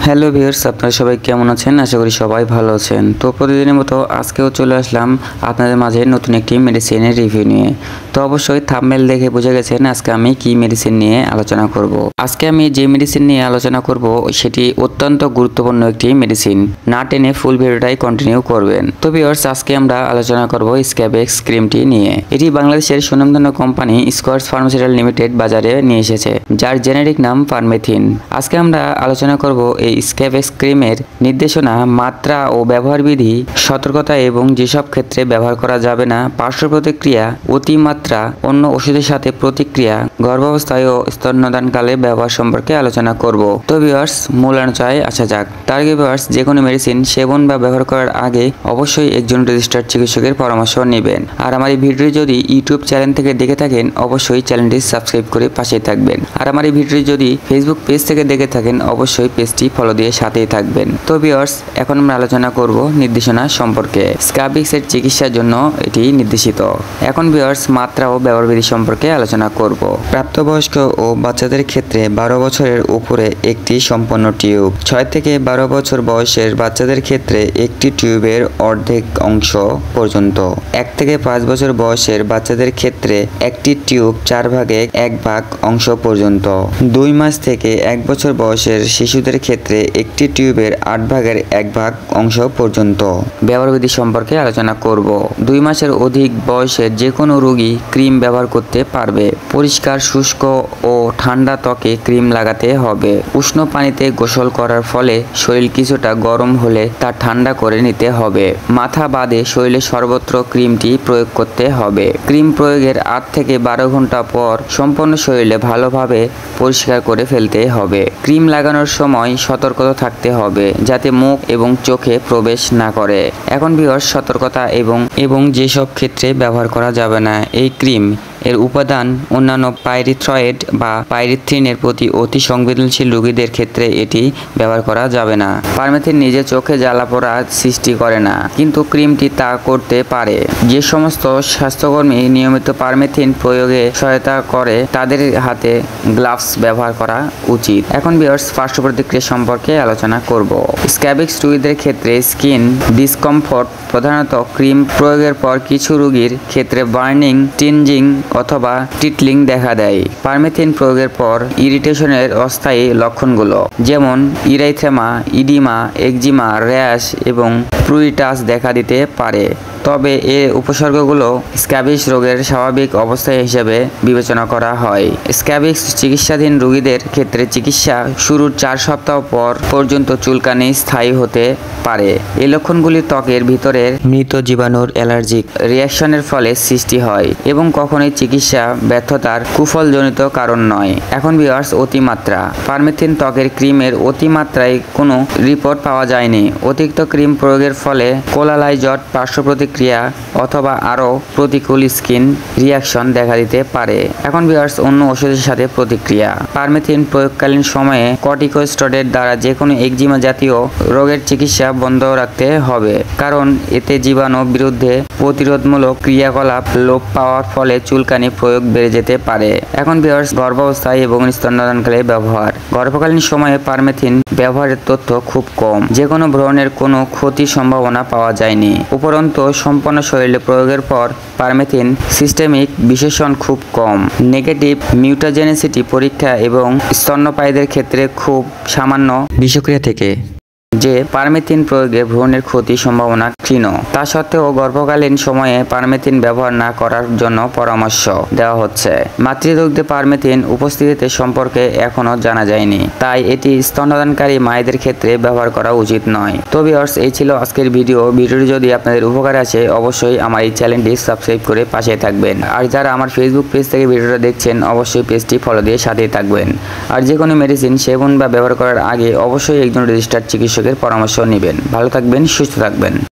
Hello viewers, আপনারা সবাই কেমন আছেন? আশা করি সবাই ভালো আছেন। তো প্রতিদিনের মতো আজকেও চলে আসলাম আপনাদের মাঝে নতুন একটি মেডিসিনের রিভিউ নিয়ে। তো অবশ্যই থাম্বনেল দেখে বুঝে গেছেন আজকে আমি কি মেডিসিন নিয়ে আলোচনা করব। আজকে আমি যে মেডিসিন নিয়ে আলোচনা করব সেটি অত্যন্ত গুরুত্বপূর্ণ একটি মেডিসিন। না টেনে ফুল ভিডিওটাই কন্টিনিউ করবেন। তো ভিউয়ার্স, আজকে আমরা আলোচনা করব স্ক্যাবেক্স ক্রিমটি নিয়ে। এটি বাংলাদেশের সুনামধন্য কোম্পানি স্কয়ার্স ফার্মাসিউটিক্যাল লিমিটেড বাজারে নিয়ে এসেছে, যার জেনেরিক নাম পারমেথিন। আজকে আমরা আলোচনা করব এই স্ক্যাবেক্স ক্রিমের নির্দেশনা, মাত্রা ও ব্যবহার বিধি, সতর্কতা এবং যেসব ক্ষেত্রে ব্যবহার করা যাবে না, পার্শ্ব প্রতিক্রিয়া, অতিমাত্রা, অন্য ওষুধের সাথে প্রতিক্রিয়া, গর্ভাবস্থায় ও স্তন্যদানকালে ব্যবহার সম্পর্কে আলোচনা করব। তো ভিউয়ার্স, মূল আলোচনায় আসা যাক। তার আগে ভিউয়ার্স, যে কোনো মেডিসিন সেবন বা ব্যবহার করার আগে অবশ্যই একজন রেজিস্টার্ড চিকিৎসকের পরামর্শ নেবেন। আর আমার এই ভিডিওটি যদি ইউটিউব চ্যানেল থেকে দেখে থাকেন অবশ্যই চ্যানেলটি সাবস্ক্রাইব করে পাশেই থাকবেন। আর আমার এই ভিডিওটি যদি ফেসবুক পেজ থেকে দেখে থাকেন অবশ্যই পেজটি ফলো দিয়ে সাথেই থাকবেন। তো ভিউয়ার্স, এখন আমরা আলোচনা করব নির্দেশনা সম্পর্কে। স্ক্যাবেক্সের চিকিৎসার জন্য এটি নির্দেশিত। এখন ভিউয়ার্স, মাত্রা ও ব্যবহার বিধি সম্পর্কে আলোচনা করব। প্রাপ্তবয়স্ক ও বাচ্চাদের ক্ষেত্রে 12 বছরের উপরে একটি সম্পূর্ণ টিউব, 6 থেকে 12 বছর বয়সের বাচ্চাদের ক্ষেত্রে একটি টিউবের অর্ধেক অংশ পর্যন্ত, 1 থেকে 5 বছর বয়সের বাচ্চাদের ক্ষেত্রে একটি টিউব 4 ভাগে 1 ভাগ অংশ পর্যন্ত, 2 মাস থেকে 1 বছর বয়সের শিশুদের ক্ষেত্রে একটি টিউবের 8 ভাগের 1 ভাগ অংশ পর্যন্ত। ব্যবহার বিধি সম্পর্কে আলোচনা করব। 2 মাসের অধিক বয়সের যে কোনো রোগী ক্রিম ব্যবহার করতে পারবে। পরিষ্কার, শুষ্ক ও ঠান্ডা ত্বকে ক্রিম লাগাতে হবে। উষ্ণ পানিতে গোসল করার ফলে শরীর কিছুটা গরম হলে তা ঠান্ডা করে নিতে হবে। মাথা বাদে শরীরে সর্বত্র ক্রিমটি প্রয়োগ করতে হবে। ক্রিম প্রয়োগের 8 থেকে 12 ঘন্টা পর সম্পূর্ণ শরীরে ভালোভাবে পরিষ্কার করে ফেলতে হবে। ক্রিম লাগানোর সময় সতর্কতা থাকতে হবে যাতে মুখ এবং চোখে প্রবেশ না করে। এখন ভিউয়ার্স, সতর্কতা এবং যেসব ক্ষেত্রে ব্যবহার করা যাবে না। এই ক্রিম এর উপাদান অন্যান্য পাইরিথ্রয়েড বা পাইরিথ্রিনের প্রতি অতি সংবেদনশীল রোগীদের ক্ষেত্রে এটি ব্যবহার করা যাবে না। পারমেথিন নিজে চোখে জ্বালাপোড়া সৃষ্টি করে না, কিন্তু ক্রিমটি তা করতে পারে। যে সমস্ত স্বাস্থ্যকর্মী নিয়মিত পারমেথিন প্রয়োগে সহায়তা করে তাদের হাতে গ্লাভস ব্যবহার করা উচিত। এখন ভিউয়ার্স, পার্শ্ব প্রতিক্রিয়া সম্পর্কে আলোচনা করব। স্ক্যাবেক্স রোগীদের ক্ষেত্রে স্কিন ডিসকমফোর্ট, প্রধানত ক্রিম প্রয়োগের পর কিছু রোগীর ক্ষেত্রে বার্নিং, টিনজিং অথবা টিটলিং দেখা দেয়। পারমেথিন প্রয়োগের পর ইরিটেশনের অস্থায়ী লক্ষণগুলো যেমন ইরাইথেমা, ইডিমা, একজিমা, র্যাশ এবং প্রুরিটাস দেখা দিতে পারে। তবে এর উপসর্গগুলো স্ক্যাবিক্স রোগের স্বাভাবিক অবস্থা হিসেবে বিবেচনা করা হয়। স্ক্যাবিক্স চিকিৎসাধীন রোগীদের ক্ষেত্রে চিকিৎসা শুরুর 4 সপ্তাহ পর পর্যন্ত চুলকানি স্থায়ী হতে পারে। এই লক্ষণগুলি ত্বকের ভিতরের মৃত জীবাণুর অ্যালার্জিক রিয়াকশনের ফলে সৃষ্টি হয় এবং কখনোই চিকিৎসা ব্যর্থতার কুফলজনিত কারণ নয়। এখন ভিউয়ার্স, অতিমাত্রা। পারমেথিন ত্বকের ক্রিমের অতিমাত্রায় কোনো রিপোর্ট পাওয়া যায়নি। অতিরিক্ত ক্রিম প্রয়োগের ফলে কোলালাইজট, পার্শ্ব প্রতিক্রিয়া অথবা আরও প্রতিকূল স্কিন রিয়াকশন দেখা দিতে পারে। এখন ভিউয়ার্স, অন্য ওষুধের সাথে প্রতিক্রিয়া। পারমেথিন প্রয়োগকালীন সময়ে কর্টিকোস্টেরয়েড দ্বারা যে কোনো একজিমা জাতীয় রোগের চিকিৎসা বন্ধ রাখতে হবে, কারণ এতে জীবাণু বিরুদ্ধে প্রতিরোধমূলক ক্রিয়াকলাপ লোপ পাওয়ার ফলে চুলকানি প্রয়োগ বেড়ে যেতে পারে। এখন ভিউয়ার্স, গর্ভাবস্থায় এবং স্তন্যদানকালে ব্যবহার। গর্ভকালীন সময়ে পারমেথিন ব্যবহারের তথ্য খুব কম। যে কোনো ধরনের কোনো ক্ষতির সম্ভাবনা পাওয়া যায়নি। উপরন্তু সম্পূর্ণ শরীরে প্রয়োগের পর পারমেথিন সিস্টেমিক বিশেষণ খুব কম। নেগেটিভ মিউটাজেনিসিটি পরীক্ষা এবং স্তন্যপায়ীদের ক্ষেত্রে খুব সামান্য বিষক্রিয়া থেকে যে পারমেথিন প্রয়োগে ভ্রূণের ক্ষতির সম্ভাবনা ক্ষীণ। তা সত্ত্বেও গর্ভকালীন সময়ে পারমেথিন ব্যবহার না করার জন্য পরামর্শ দেওয়া হচ্ছে। মাতৃদুগ্ধে পারমেথিন উপস্থিতিতে সম্পর্কে এখনও জানা যায়নি, তাই এটি স্তন্যদানকারী মায়েদের ক্ষেত্রে ব্যবহার করা উচিত নয়। তো ভিউয়ার্স, এই ছিল আজকের ভিডিওটি যদি আপনাদের উপকার আসে অবশ্যই আমার এই চ্যানেলটি সাবস্ক্রাইব করে পাশে থাকবেন। আর যারা আমার ফেসবুক পেজ থেকে ভিডিওটা দেখছেন অবশ্যই পেজটি ফলো দিয়ে সাথেই থাকবেন। আর যে কোনো মেডিসিন সেবন বা ব্যবহার করার আগে অবশ্যই একজন রেজিস্টার্ড চিকিৎসকের পরামর্শ নেবেন। ভালো থাকবেন, সুস্থ থাকবেন।